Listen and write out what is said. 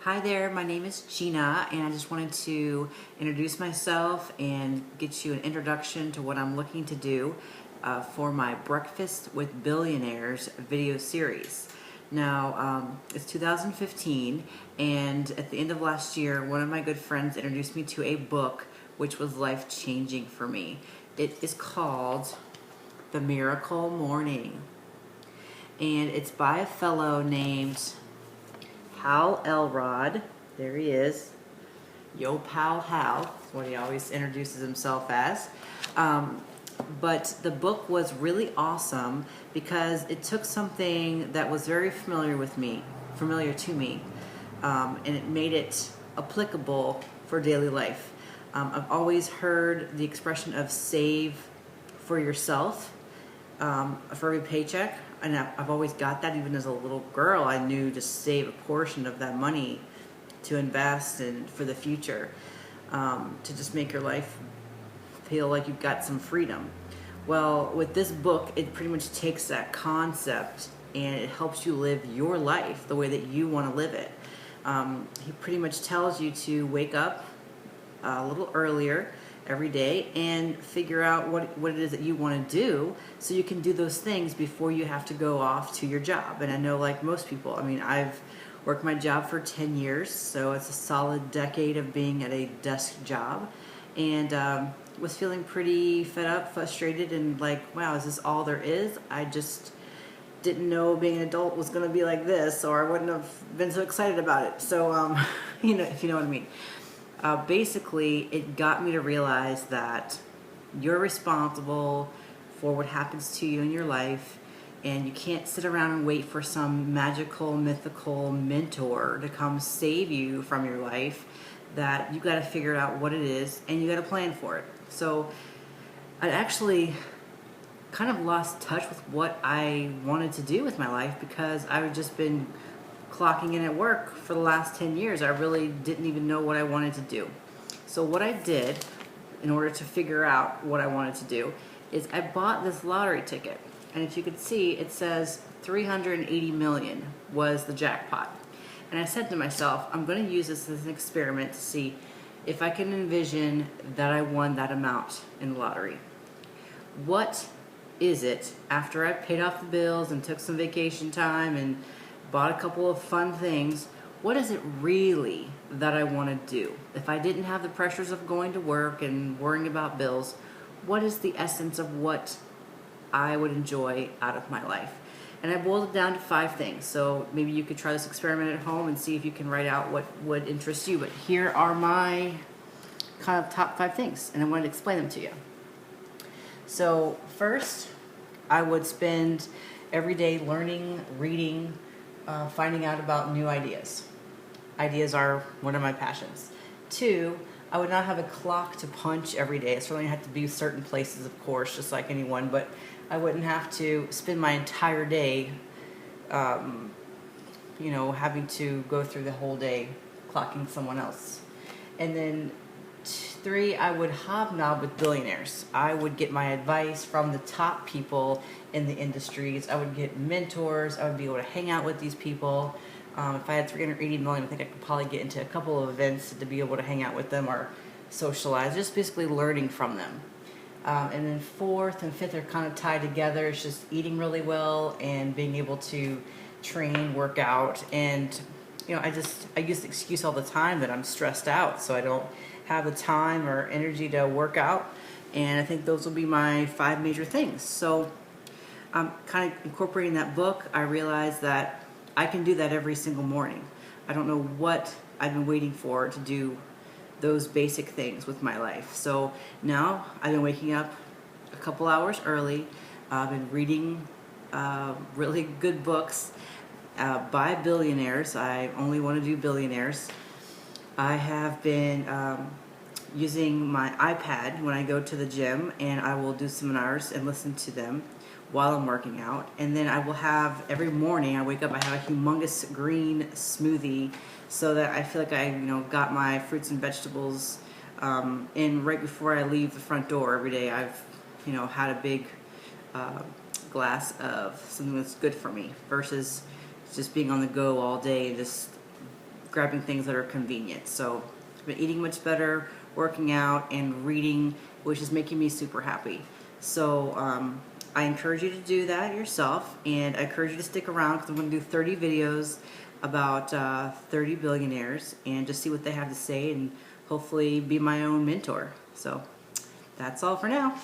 Hi there, my name is Gina, and I just wanted to introduce myself and get you an introduction to what I'm looking to do for my Breakfast with Billionaires video series. Now, it's 2015, and at the end of last year, one of my good friends introduced me to a book which was life-changing for me. It is called The Miracle Morning, and it's by a fellow named Hal Elrod. There he is. Yo Pal Hal. That's what he always introduces himself as. But the book was really awesome because it took something that was very familiar to me, and it made it applicable for daily life. I've always heard the expression of save for yourself for every paycheck, and I've always got that. Even as a little girl, I knew to save a portion of that money to invest and for the future, to just make your life feel like you've got some freedom. Well, with this book, it pretty much takes that concept and it helps you live your life the way that you want to live it. He pretty much tells you to wake up a little earlier every day and figure out what it is that you want to do so you can do those things before you have to go off to your job. And I know, like most people, I've worked my job for 10 years, so it's a solid decade of being at a desk job, and was feeling pretty fed up, frustrated, and like, wow, is this all there is? I just didn't know being an adult was going to be like this, or I wouldn't have been so excited about it. So, if you know what I mean. Basically, it got me to realize that you're responsible for what happens to you in your life, and you can't sit around and wait for some magical, mythical mentor to come save you from your life. That you got to figure out what it is, and you got to plan for it. So I actually kind of lost touch with what I wanted to do with my life because I've just been clocking in at work for the last 10 years. I really didn't even know what I wanted to do. So what I did in order to figure out what I wanted to do is I bought this lottery ticket. And if you could see, it says 380 million was the jackpot. And I said to myself, I'm going to use this as an experiment to see if I can envision that I won that amount in the lottery. What is it after I paid off the bills and took some vacation time and bought a couple of fun things? What is it really that I want to do? If I didn't have the pressures of going to work and worrying about bills, what is the essence of what I would enjoy out of my life? And I boiled it down to 5 things. So maybe you could try this experiment at home and see if you can write out what would interest you. But here are my kind of top 5 things, and I wanted to explain them to you. So first, I would spend every day learning, reading, finding out about new ideas. Ideas are one of my passions. 2, I would not have a clock to punch every day. It certainly had to be certain places, of course, just like anyone, but I wouldn't have to spend my entire day, having to go through the whole day clocking someone else. And then 3, I would hobnob with billionaires. I would get my advice from the top people in the industries. I would get mentors. I would be able to hang out with these people. If I had 380 million, I think I could probably get into a couple of events to be able to hang out with them or socialize, just basically learning from them. And then 4th and 5th are kind of tied together. It's just eating really well and being able to train, work out. And, I use the excuse all the time that I'm stressed out, so I don't have the time or energy to work out. And I think those will be my 5 major things. So I'm kind of incorporating that book. I realized that I can do that every single morning. I don't know what I've been waiting for to do those basic things with my life. So now I've been waking up a couple hours early. I've been reading really good books by billionaires. I only want to do billionaires. I have been using my iPad when I go to the gym, and I will do seminars and listen to them while I'm working out. And then I will have, every morning I wake up, I have a humongous green smoothie so that I feel like I got my fruits and vegetables in right before I leave the front door every day. I've had a big glass of something that's good for me versus just being on the go all day and just grabbing things that are convenient. So I've been eating much better, working out, and reading, which is making me super happy. So I encourage you to do that yourself, and I encourage you to stick around because I'm going to do 30 videos about 30 billionaires and just see what they have to say and hopefully be my own mentor. So that's all for now.